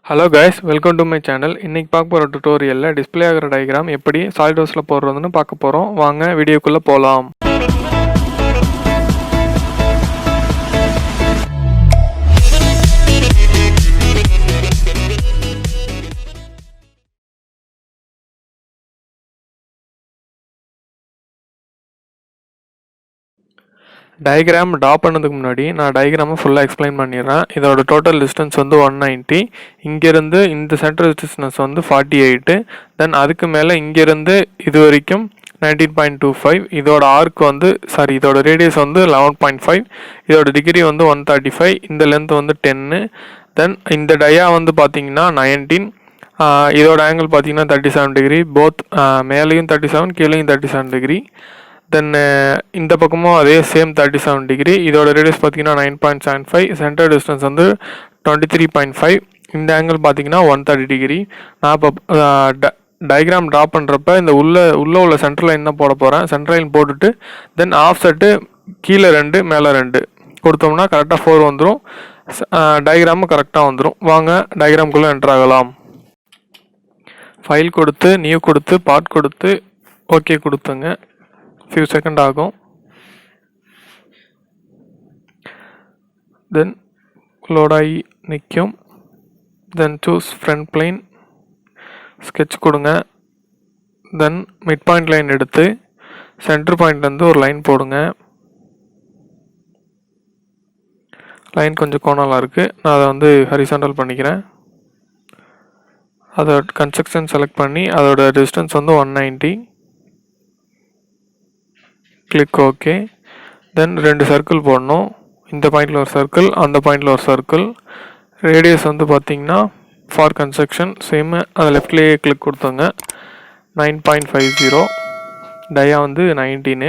Hello guys, welcome to my channel. இன்னைக்கு பார்க்க போற டுட்டோரியல்ல டிஸ்ப்ளே ஆகிற டயகிராம் எப்படி சாலிட்வொர்க்ஸ்ல போடுறதுன்னு பார்க்க போறோம். வாங்க வீடியோக்குள்ள போலாம். டயகிராம் ட்ரா பண்ணதுக்கு முன்னாடி நான் டயகிராமை ஃபுல்லாக எக்ஸ்பிளைன் பண்ணிடுறேன். இதோட டோட்டல் டிஸ்டன்ஸ் வந்து 190. இங்கேருந்து இந்த சென்டர் டிஸ்டன்ஸ் வந்து 48. தென் அதுக்கு மேலே இங்கேருந்து இது வரைக்கும் 19.25. இதோட ஆர்க் வந்து இதோட ரேடியஸ் வந்து 11.5. இதோட டிகிரி வந்து 135. இந்த லென்த் வந்து 10. தென் இந்த டயா வந்து பார்த்தீங்கன்னா 19. இதோட ஆங்கிள் பார்த்தீங்கன்னா 37 டிகிரி. போத் மேலேயும் 37, கீழேயும் 37 டிகிரி. தென் இந்த பக்கமும் அதே சேம் 37 டிகிரி. இதோட ரேடியஸ் பார்த்தீங்கன்னா 9.75. சென்டர் டிஸ்டன்ஸ் வந்து 23.5. இந்த ஆங்கிள் பார்த்தீங்கன்னா 130 டிகிரி. நான் இப்போ டயக்ராம் ட்ரா பண்ணுறப்ப இந்த உள்ள சென்டர் லைன் தான் போட போகிறேன். சென்டர் லைன் போட்டுட்டு தென் ஆஃப் செட்டு கீழே 2 மேலே 2 கொடுத்தோம்னா கரெக்டாக 4 வந்துடும். டயக்ராமும் கரெக்டாக வந்துடும். வாங்க டயக்ராம்குள்ளே என்டர் ஆகலாம். ஃபைல் கொடுத்து நியூ கொடுத்து பார்ட் கொடுத்து ஓகே கொடுத்துங்க. few செகண்ட் ஆகும். தென் லோட் ஆகி நிற்கும். தென் சூஸ் ஃப்ரண்ட் பிளேன், ஸ்கெட்ச் கொடுங்க. தென் மிட் பாயிண்ட் லைன் எடுத்து சென்டர் பாயிண்ட்லேருந்து ஒரு லைன் போடுங்க. லைன் கொஞ்சம் கோணலாக இருக்குது, நான் அதை வந்து ஹரிசாண்டல் பண்ணிக்கிறேன். அதோட கன்ஸ்ட்ரக்ஷன் செலக்ட் பண்ணி அதோட டிஸ்டன்ஸ் வந்து 190. Click okay. தென் 2 சர்க்கிள் போடணும். இந்த பாயிண்டில் ஒரு சர்க்கிள், அந்த பாயிண்டில் ஒரு சர்க்கிள். ரேடியஸ் வந்து பார்த்தீங்கன்னா ஃபார் கன்ஸ்ட்ரக்ஷன் சேம் அதை லெஃப்ட்லேயே கிளிக் கொடுத்துங்க. 9.50. டயா வந்து 19.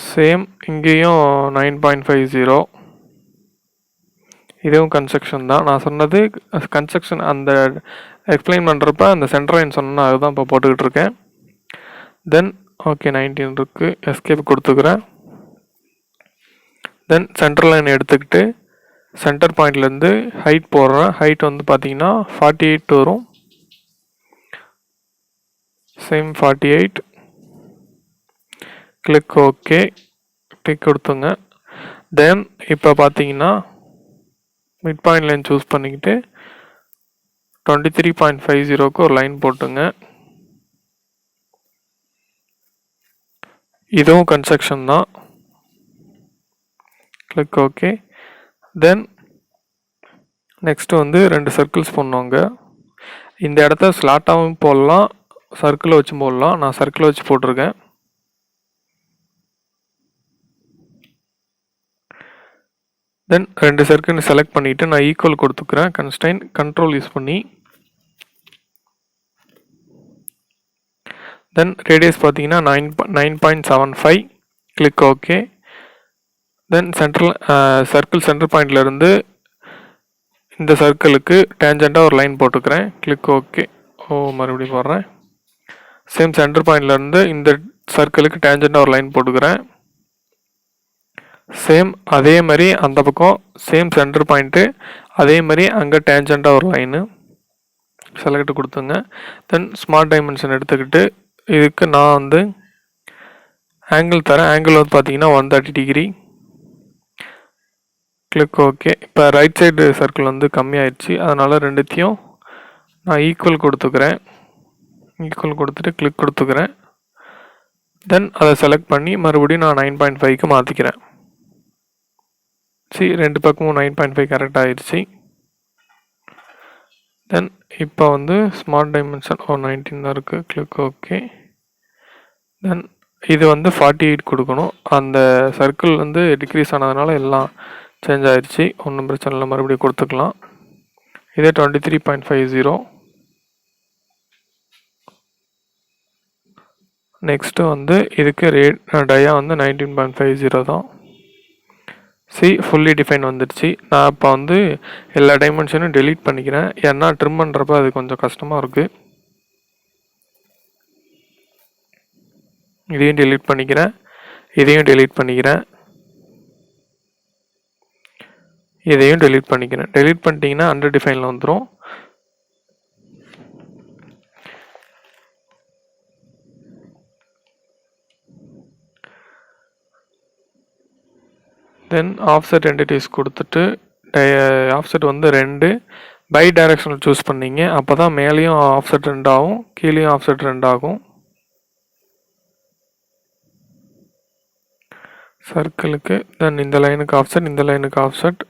சேம் இங்கேயும் 9.50. இதுவும் கன்ஸ்ட்ரக்ஷன் தான். நான் சொன்னது கன்ஸ்ட்ரக்ஷன் அந்த எக்ஸ்பிளைன் பண்ணுறப்ப அந்த சென்டர் லைன் சொன்னால் அதுதான் இப்போ போட்டுக்கிட்டு இருக்கேன். தென் ஓகே 19 இருக்குது, எஸ்கேப் கொடுத்துக்கிறேன். தென் சென்டர் லைன் எடுத்துக்கிட்டு சென்டர் பாயிண்ட்லேருந்து ஹைட் போடுறேன். ஹைட் வந்து பார்த்தீங்கன்னா 48 வரும். சேம் 48. கிளிக் ஓகே, டிக் கொடுத்துங்க. தென் இப்போ பார்த்தீங்கன்னா மிட் பாயிண்ட் லைன் சூஸ் பண்ணிக்கிட்டு 23.50க்கு ஒரு லைன் போட்டுங்க. இதுவும் கன்ஸ்ட்ரக்ஷன் தான். Click okay. தென் நெக்ஸ்ட் வந்து 2 சர்க்கிள்ஸ் போடணுங்க. இந்த இடத்த ஸ்லாட்டாகவும் போடலாம், சர்க்கிளை வச்சு போடலாம். நான் சர்க்கிளை வச்சு போட்டிருக்கேன். தென் 2 சர்க்கிள் செலக்ட் பண்ணிவிட்டு நான் ஈக்குவல் கொடுத்துக்கிறேன். கன்ஸ்ட்ரைன் கண்ட்ரோல் யூஸ் பண்ணி. தென் ரேடியஸ் பார்த்தீங்கன்னா 9.75. Click okay. Then circle centre பாயிண்ட்லேருந்து இந்த சர்க்கிளுக்கு டேஞ்சண்டாக ஒரு லைன் போட்டுக்கிறேன். Click okay. மறுபடியும் போடுறேன். சேம் சென்டர் பாயிண்ட்லேருந்து இந்த சர்க்கிளுக்கு டேஞ்சண்டாக ஒரு லைன் போட்டுக்கிறேன். சேம் அதே மாதிரி அந்த பக்கம் சேம் சென்டர் பாயிண்ட்டு, அதே மாதிரி அங்கே டேஞ்சண்டாக ஒரு லைனு செலக்ட் கொடுத்துங்க. தென் ஸ்மார்ட் டைமென்ஷன் எடுத்துக்கிட்டு இதுக்கு நான் வந்து ஆங்கிள் தரேன். ஆங்கிள் வந்து பார்த்தீங்கன்னா 130 டிகிரி. Click okay. இப்போ ரைட் சைடு சர்க்கிள் வந்து கம்மியாயிடுச்சு, அதனால் ரெண்டுத்தையும் நான் ஈக்குவல் கொடுத்துக்கிறேன். ஈக்குவல் கொடுத்துட்டு கிளிக் கொடுத்துக்கிறேன். தென் அதை செலக்ட் பண்ணி மறுபடியும் நான் 9.5க்கு மாற்றிக்கிறேன். 2 பக்கமும் 9.5 கரெக்டாக ஆயிடுச்சு. தென் இப்போ வந்து ஸ்மார்ட் டைமென்ஷன் 19 தான் இருக்குது. Click okay. தென் இது வந்து 48 கொடுக்கணும். அந்த சர்க்கிள் வந்து டிக்ரீஸ் ஆனதுனால எல்லாம் சேஞ்ச் ஆயிடுச்சு, ஒன்றும் பிரச்சனை இல்லை, மறுபடியும் கொடுத்துக்கலாம். இதே 23.50. நெக்ஸ்ட்டு வந்து இதுக்கு டயா வந்து 19.50 தான். ஃபுல்லி டிஃபைன் வந்துடுச்சு. நான் இப்போ வந்து எல்லா டைமென்ஷனும் டெலீட் பண்ணிக்கிறேன், ஏன்னா ட்ரிம் பண்ணுறப்ப அது கொஞ்சம் கஷ்டமாக இருக்குது. இதையும் டெலீட் பண்ணிக்கிறேன், இதையும் டெலீட் பண்ணிக்கிறேன். இதையும் டெலீட் பண்ணிக்கிறேன். டெலீட் பண்ணிட்டீங்கன்னா அண்டர்டிஃபைனில் வந்துடும். தென் ஆஃப்செட் என்டிட்டிஸ் கொடுத்துட்டு ஆஃப்செட் வந்து 2 பை டைரக்ஷனல் சூஸ் பண்ணீங்க. அப்போ தான் மேலேயும் ஆஃப்செட் 2 ஆகும், கீழேயும் ஆஃப்செட் 2 ஆகும். சர்க்கிளுக்கு தென் இந்த லைனுக்கு ஆஃப்செட், இந்த லைனுக்கு ஆஃப்செட்.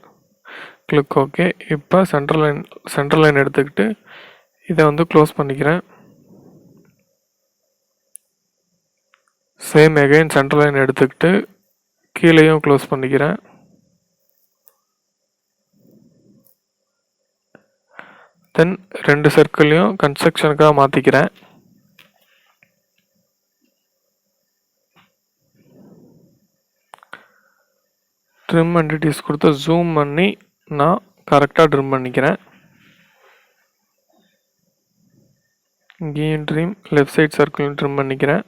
Click okay. இப்போ சென்ட்ரல் லைன் எடுத்துக்கிட்டு இதை வந்து க்ளோஸ் பண்ணிக்கிறேன். சேம் எகைன் சென்ட்ரல் லைன் எடுத்துக்கிட்டு கீழேயும் க்ளோஸ் பண்ணிக்கிறேன். தென் 2 சர்க்கிளையும் கன்ஸ்ட்ரக்ஷனுக்காக மாற்றிக்கிறேன். ட்ரிம் என்டிட்டிஸ் கொடுத்து ஜூம் பண்ணி நான் கரெக்டாக ட்ரிம் பண்ணிக்கிறேன். இங்கேயும் ட்ரிம், லெஃப்ட் சைட் சர்க்கிளையும் ட்ரிம் பண்ணிக்கிறேன்.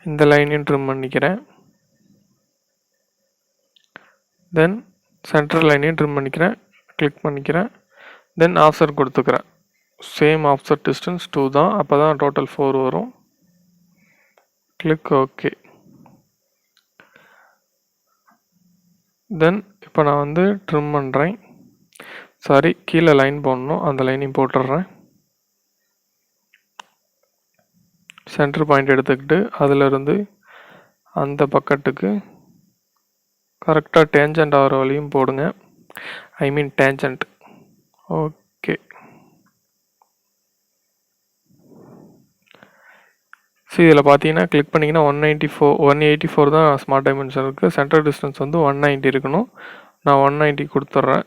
இந்த லைனையும் ட்ரிம் பண்ணிக்கிறேன். தென் சென்ட்ரல் லைனையும் ட்ரிம் பண்ணிக்கிறேன். கிளிக் பண்ணிக்கிறேன். தென் ஆஃப்செட் கொடுத்துக்கிறேன். சேம் ஆஃப்செட் டிஸ்டன்ஸ் 2 தான். அப்போ தான் டோட்டல் 4 வரும். Click okay. தென் இப்போ நான் வந்து ட்ரிம் பண்ணுறேன். சாரி, கீழே லைன் போடணும், அந்த லைனையும் போட்டுடுறேன். சென்டர் பாயிண்ட் எடுத்துக்கிட்டு அதிலிருந்து அந்த பக்கத்துக்கு கரெக்டாக டேஞ்சன்ட் ஆகிற வழியும் போடுங்க. ஐ மீன் டேஞ்சன்ட். ஓகே. ஸோ இதில் பார்த்தீங்கன்னா கிளிக் பண்ணிங்கன்னா 184 தான் ஸ்மார்ட் டைமென்ஷன் இருக்குது. சென்டர் டிஸ்டன்ஸ் வந்து 190 இருக்கணும். நான் 190 கொடுத்துட்றேன்.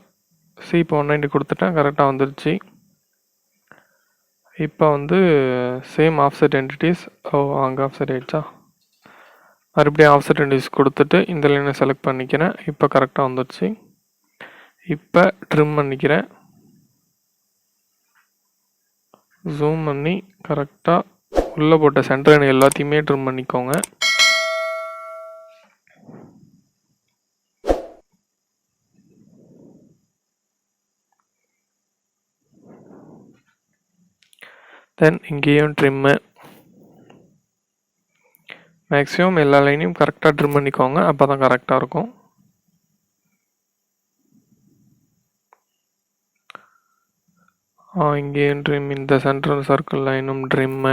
இப்போ 190 கொடுத்துட்டேன், கரெக்டாக வந்துருச்சு. இப்போ வந்து சேம் ஆஃப்செட் என்டிட்டிஸ், அங்கே ஆஃப்செட் ஆகிடுச்சா, மறுபடியும் ஆஃப்செட் என்டிட்டிஸ் கொடுத்துட்டு இந்த லைனை செலக்ட் பண்ணிக்கிறேன். இப்போ கரெக்டாக வந்துருச்சு. இப்போ ட்ரிம் பண்ணிக்கிறேன். ஜூம் பண்ணி கரெக்டாக உள்ளே போட்ட சென்டர் லைன் எல்லாத்தையுமே ட்ரிம் பண்ணிக்கோங்க. தென் இங்கேயும் ட்ரிம்மு. மேக்ஸிமம் எல்லா லைனையும் கரெக்டாக ட்ரிம் பண்ணிக்கோங்க, அப்போ தான் கரெக்டாக இருக்கும். இங்கேயும் ட்ரிம், இந்த சென்ட்ரல் சர்க்கிள் லைனும் ட்ரிம்மு,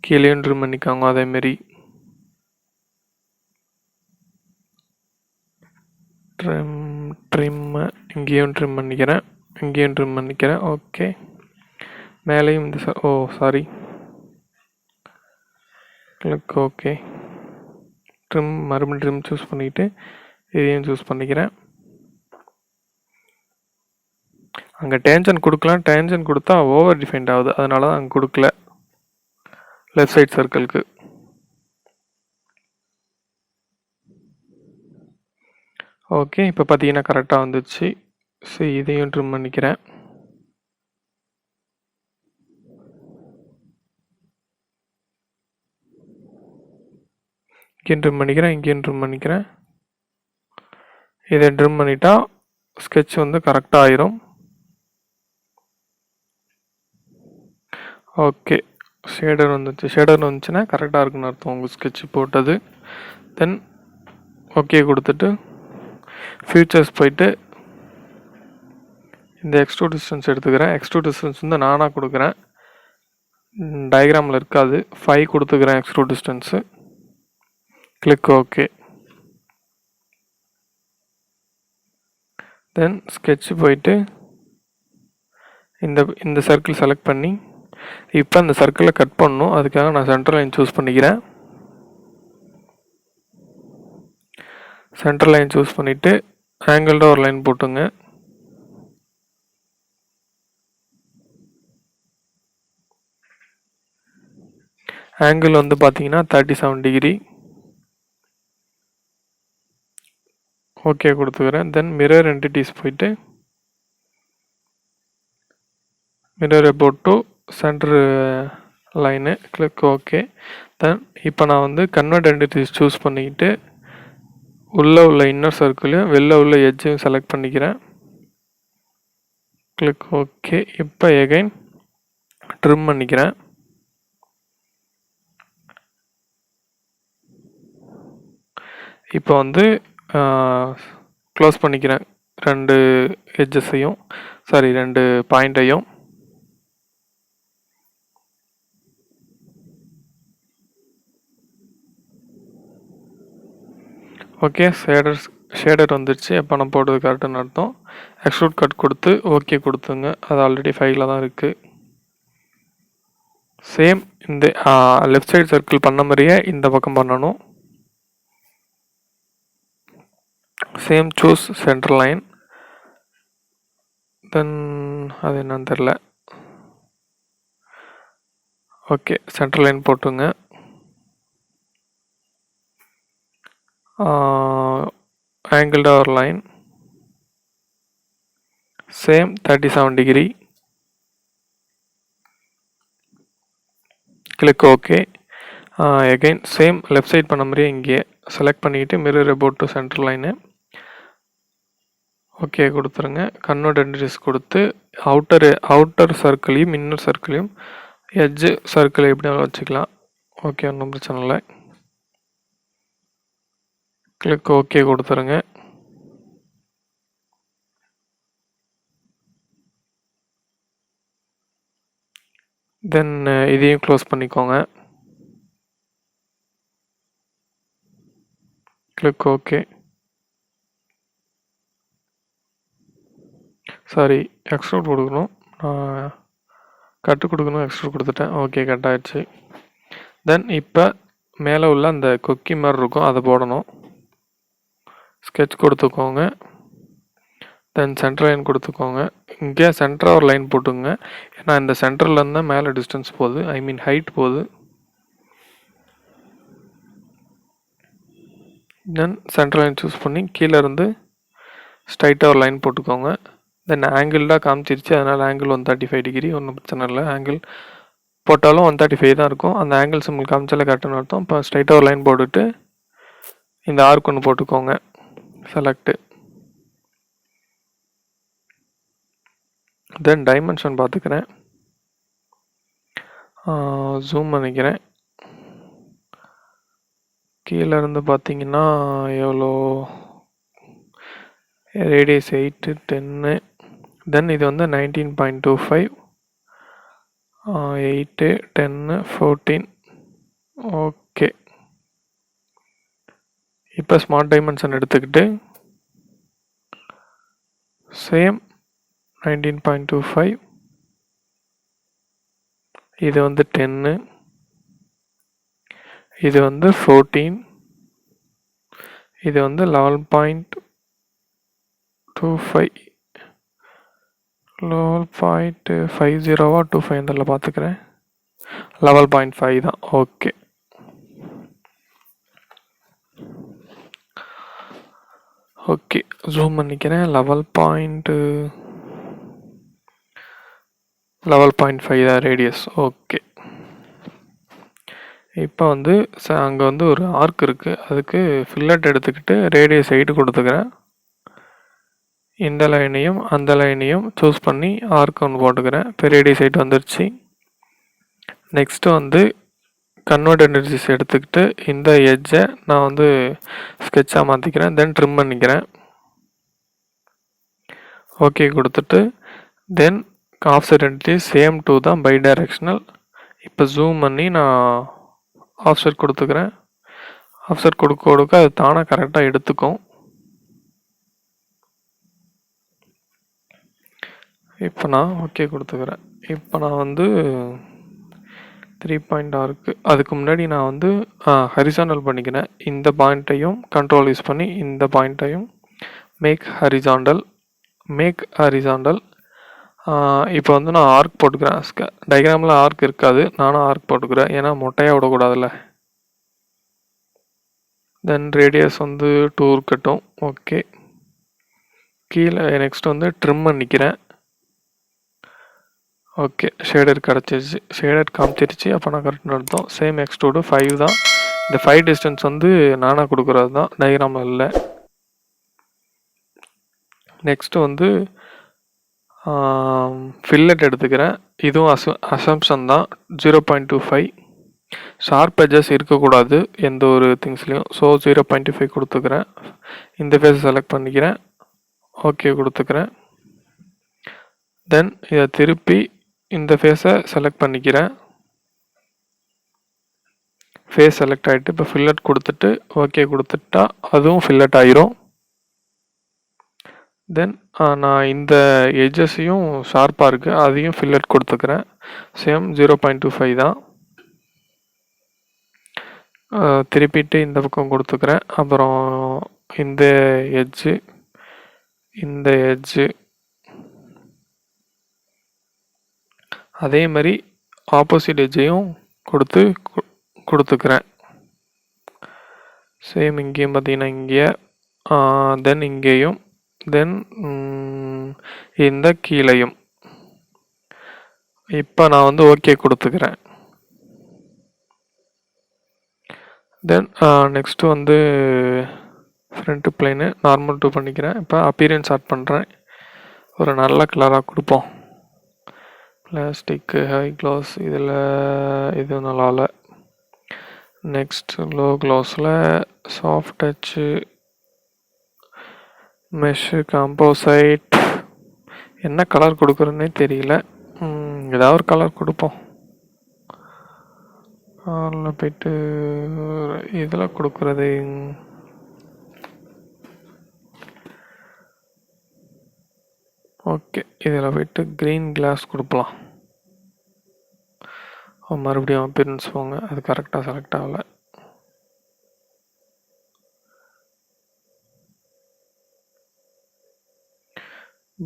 கீழேயும் ட்ரிம் பண்ணிக்கோங்க அதேமாரி. ட்ரிம்மு இங்கேயும் ட்ரிம் பண்ணிக்கிறேன், இங்கேயும் ட்ரிம் பண்ணிக்கிறேன். ஓகே. மேலேயும் இந்த சாரி, கிளிக் ஓகே. ட்ரிம், மறுபடியும் ட்ரிம் சூஸ் பண்ணிவிட்டு இதையும் சூஸ் பண்ணிக்கிறேன். அங்கே டேஞ்சன் கொடுக்கலாம், டேஞ்சன் கொடுத்தா ஓவர் டிஃபைன்ட் ஆகுது, அதனால தான் அங்கே கொடுக்கல லெஃப்ட் சைட் சர்க்கிளுக்கு. ஓகே. இப்போ பார்த்தீங்கன்னா கரெக்டாக வந்துச்சு. ஸோ இதையும் ட்ரிம் பண்ணிக்கிறேன். இங்கேயும் ட்ரிம் பண்ணிக்கிறேன், இங்கேயும் ட்ரிம் பண்ணிக்கிறேன். இதை ட்ரிம் பண்ணிட்டா ஸ்கெட்ச் வந்து கரெக்டாக ஆயிரும். ஓகே. ஷேடர் வந்துச்சுன்னா கரெக்டாக இருக்குன்னு அர்த்தம் உங்கள் ஸ்கெட்ச் போட்டது. தென் ஓகே கொடுத்துட்டு ஃபியூச்சர்ஸ் போயிட்டு இந்த எக்ஸ்ட்ரூட் டிஸ்டன்ஸ் எடுத்துக்கிறேன். எக்ஸ்ட்ரூட் டிஸ்டன்ஸ் வந்து நானாக கொடுக்குறேன், டயக்ராமில் இருக்காது. 5 கொடுத்துக்கிறேன் extrude distance. Click okay. Then sketch போயிட்டு இந்த சர்க்கிள் செலக்ட் பண்ணி இப்போ அந்த சர்க்கிளை கட் பண்ணணும். அதுக்காக நான் சென்டர் லைன் சூஸ் பண்ணிக்கிறேன். சென்டர் லைன் சூஸ் பண்ணிவிட்டு ஆங்கிள்டாக ஒரு லைன் போட்டுங்க. ஆங்கிள் வந்து பார்த்தீங்கன்னா 37 டிகிரி. ஓகே கொடுத்துக்கிறேன். தென் மிரர் என்டிட்டிஸ் போயிட்டு mirror about to centre line. Click okay. Then இப்போ நான் வந்து கன்வெர்ட் என்டிட்டிஸ் சூஸ் பண்ணிக்கிட்டு உள்ளே உள்ள இன்னர் சர்க்கிளையும் வெளில உள்ள எட்ஜையும் செலக்ட் பண்ணிக்கிறேன். Click okay. இப்போ எகைன் ட்ரிம் பண்ணிக்கிறேன். இப்போ வந்து க்ளோஸ் பண்ணிக்கிறேன் 2 எட்ஜஸையும், சாரி 2 பாயிண்ட்டையும். ஓகே, ஷேடர் வந்துடுச்சு. எப்போ நான் போட்டது கரெக்டுன்னு அர்த்தம். எக்ஸ்ட்ரூட் கட் கொடுத்து ஓகே கொடுத்துங்க. அது ஆல்ரெடி ஃபைலில் தான் இருக்குது. சேம் இந்த லெஃப்ட் சைடு சர்க்கிள் பண்ண மாதிரியே இந்த பக்கம் பண்ணணும். Same choose centre line. Then அது என்னன்னு தெரில. ஓகே, சென்டர் லைன் போட்டுங்க. angled our line, same 37 degree. Click OK. Again same left side பண்ண மாதிரியே இங்கே select பண்ணிட்டு mirror about to center line. Okay கொடுத்துருங்க. கன்வெர்ட் என்ட்ரிஸ் கொடுத்து அவுட்டர் சர்க்கிளையும் இன்னர் சர்க்கிளையும் எட்ஜ் சர்க்கிளை எப்படி வச்சுக்கலாம். ஓகே, ஒன்றும் பிரச்சனை இல்லை. கிளிக் ஓகே கொடுத்துருங்க. தென் இதையும் க்ளோஸ் பண்ணிக்கோங்க. Click okay. சாரி, எக்ஸ்ட்ரூட் கொடுக்கணும். கட்டு கொடுக்கணும், எக்ஸ்ட்ரூட் கொடுத்துட்டேன். ஓகே, கட் ஆகிடுச்சு. தென் இப்போ மேலே உள்ள அந்த கொக்கி மாதிரி இருக்கும், அதை போடணும். ஸ்கெட்ச் கொடுத்துக்கோங்க. தென் சென்டர் லைன் கொடுத்துக்கோங்க. இங்கே சென்டராக ஒரு லைன் போட்டுங்க. ஏன்னா இந்த சென்டர்லேருந்து மேலே டிஸ்டன்ஸ் போகுது, ஐ மீன் ஹைட் போகுது. தென் சென்டர் லைன் சூஸ் பண்ணி கீழே இருந்து ஸ்ட்ரைட்டாக ஒரு லைன் போட்டுக்கோங்க. தென் ஆங்கிள்டாக காமிச்சிருச்சு, அதனால் ஆங்கிள் 135 டிகிரி. ஒன்றும் பிரச்சனை இல்லை. ஆங்கிள் போட்டாலும் 135 தான் இருக்கும். அந்த ஆங்கிள் சிம்பிள் காமிச்சாலே கரெக்டான அர்த்தம். இப்போ ஸ்ட்ரைட்டாக ஒரு லைன் போட்டுட்டு இந்த ஆர்க் ஒன்று போட்டுக்கோங்க. செலக்ட். தென் டைமென்ஷன் பார்த்துக்கிறேன். ஜூம் பண்ணிக்கிறேன். கீழே இருந்து பார்த்தீங்கன்னா எவ்வளோ ரேடியஸ் 8, 10. தென் இது வந்து 19.25, 8, 10, 14. ஓகே, இப்போ ஸ்மார்ட் டைமென்ஷன் எடுத்துக்கிட்டு சேம் 19.25, இது வந்து 10, இது வந்து 14, இது வந்து 11.25, 11.50 25 அதில் பார்த்துக்கிறேன். 11.5 தான். ஓகே, ஓகே ஜூம் பண்ணிக்கிறேன். 11.5 தான் ரேடியஸ். ஓகே, இப்போ வந்து அங்கே வந்து ஒரு ஆர்க் இருக்குது, அதுக்கு ஃபில்லட் எடுத்துக்கிட்டு ரேடியஸ் 8 கொடுத்துக்கிறேன். இந்த லைனையும் அந்த லைனையும் சூஸ் பண்ணி ஆர்க் ஒன்று போட்டுக்கிறேன். இப்போ ரேடியஸ் 8 வந்துருச்சு. நெக்ஸ்ட்டு வந்து கன்வெர்ட் என்ட்ரிஸ் எடுத்துக்கிட்டு இந்த எட்ஜை நான் வந்து ஸ்கெட்சாக மாற்றிக்கிறேன். தென் ட்ரிம் பண்ணிக்கிறேன். ஓகே கொடுத்துட்டு தென் ஆஃப்செட் என்ட்ரிஸ் சேம் 2 தான், பை டைரெக்ஷனல். இப்போ ஜூம் பண்ணி நான் ஆஃப்செட் கொடுத்துக்கிறேன். ஆஃப்செட் கொடுக்க அது தானாக கரெக்டாக எடுத்துக்கும். இப்போ நான் ஓகே கொடுத்துக்கிறேன். இப்போ நான் வந்து 3 இருக்குது. அதுக்கு முன்னாடி நான் வந்து ஹரிசாண்டல் பண்ணிக்கிறேன். இந்த பாயிண்ட்டையும் கண்ட்ரோல் யூஸ் பண்ணி இந்த பாயிண்ட்டையும் மேக் ஹரிசாண்டல். இப்போ வந்து நான் ஆர்க் போட்டுக்கிறேன். டயக்ராமில் ஆர்க் இருக்காது, நானும் ஆர்க் போட்டுக்கிறேன். ஏன்னா மொட்டையாக விடக்கூடாதுல்ல. தென் ரேடியஸ் வந்து 2 இருக்கட்டும். ஓகே, கீழே நெக்ஸ்ட் வந்து ட்ரிம் பண்ணிக்கிறேன். ஓகே, ஷேடர் கிடச்சிருச்சு, ஷேடர் காமிச்சிருச்சு. அப்போ நான் கரெக்டாக அர்த்தம். சேம் எக்ஸ்ட்ரூடு 5 தான். இந்த 5 டிஸ்டன்ஸ் வந்து நானாக கொடுக்குறது தான், டயக்ராமில் இல்லை. நெக்ஸ்ட்டு வந்து ஃபில்லட் எடுத்துக்கிறேன். இதுவும் அசம்ப்ஷன் தான். 0.25 ஷார்ப் எட்ஜஸ் இருக்கக்கூடாது எந்த ஒரு திங்ஸ்லேயும். ஸோ 0.25 கொடுத்துக்கிறேன். இந்த ஃபேஸை செலக்ட் பண்ணிக்கிறேன், ஓகே கொடுத்துக்கிறேன். தென் இதை திருப்பி இந்த ஃபேஸை செலக்ட் பண்ணிக்கிறேன். ஃபேஸ் செலக்ட் ஆகிட்டு இப்போ ஃபில்லட் கொடுத்துட்டு ஓகே கொடுத்துட்டா அதுவும் ஃபில்லட் ஆயிரும். தென் நான் இந்த எட்ஜஸையும் ஷார்ப்பாக இருக்குது அதையும் ஃபில்லட் கொடுத்துக்கிறேன். சேம் 0.25 தான். திருப்பிட்டு இந்த பக்கம் கொடுத்துக்கிறேன். அப்புறம் இந்த எட்ஜு, இந்த எட்ஜு, அதே மாதிரி ஆப்போசிட் எட்ஜையும் கொடுத்துக்கிறேன். சேம் இங்கேயும் பார்த்தீங்கன்னா இங்கே, தென் இங்கேயும், தென் இந்த கீழையும். இப்போ நான் வந்து ஓகே கொடுத்துக்கிறேன். தென் நெக்ஸ்ட்டு வந்து ஃப்ரண்ட் பிளேனு நார்மல் டூ பண்ணிக்கிறேன். இப்போ அப்பியரன்ஸ் ஆட் பண்ணுறேன். ஒரு நல்ல கலராக கொடுப்போம். பிளாஸ்டிக்கு ஹை க்ளாஸ் இதில் இது நல்லா இல்லை. நெக்ஸ்ட் லோ க்ளாஸில் சாஃப்ட் டச்சு, மெஷ்ஷு, காம்போசைட், என்ன கலர் கொடுக்குறதுனே தெரியல. ஏதாவது ஒரு கலர் கொடுப்போம். அதில் போய்ட்டு இதில் கொடுக்குறது ஓகே, இதில் போய்ட்டு க்ரீன் கிளாஸ் கொடுக்கலாம். மறுபடியும் அப்பியரன்ஸ் போங்க, அது கரெக்டாக செலக்ட் ஆகலை.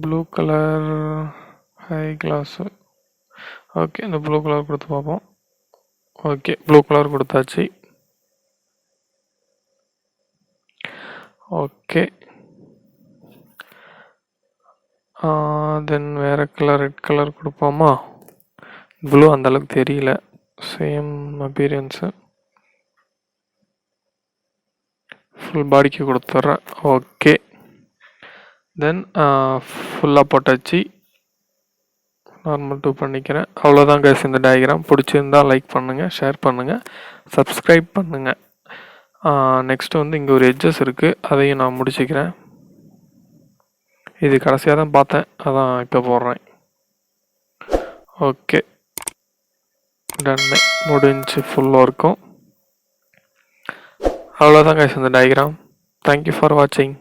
Blue colour high class, okay இந்த ப்ளூ கலர் கொடுத்து பார்ப்போம். ஓகே ப்ளூ கலர் கொடுத்தாச்சு. ஓகே தென் வேறு கலர் ரெட் கலர் கொடுப்போமா? ப்ளூ அந்தளவுக்கு தெரியல. சேம் அப்பியரன்ஸு ஃபுல் பாடிக்கு கொடுத்துட்றேன். ஓகே தென் ஃபுல்லாக போட்டாச்சு. நார்மல் டூ பண்ணிக்கிறேன். அவ்வளோதான் கைஸ் இந்த டயக்ராம். பிடிச்சிருந்தால் லைக் பண்ணுங்கள், ஷேர் பண்ணுங்கள், சப்ஸ்கிரைப் பண்ணுங்கள். நெக்ஸ்ட்டு வந்து இங்கே ஒரு எட்ஜஸ் இருக்குது, அதையும் நான் முடிச்சுக்கிறேன். இது கடைசியாக தான் பார்த்தேன், அதான் இப்போ போடுறேன். ஓகே டன்னு, முடிஞ்சு ஃபுல்லாக இருக்கும். அவ்வளோதான் கைஸ் இந்த டயக்ராம். தேங்க்யூ ஃபார் வாட்சிங்.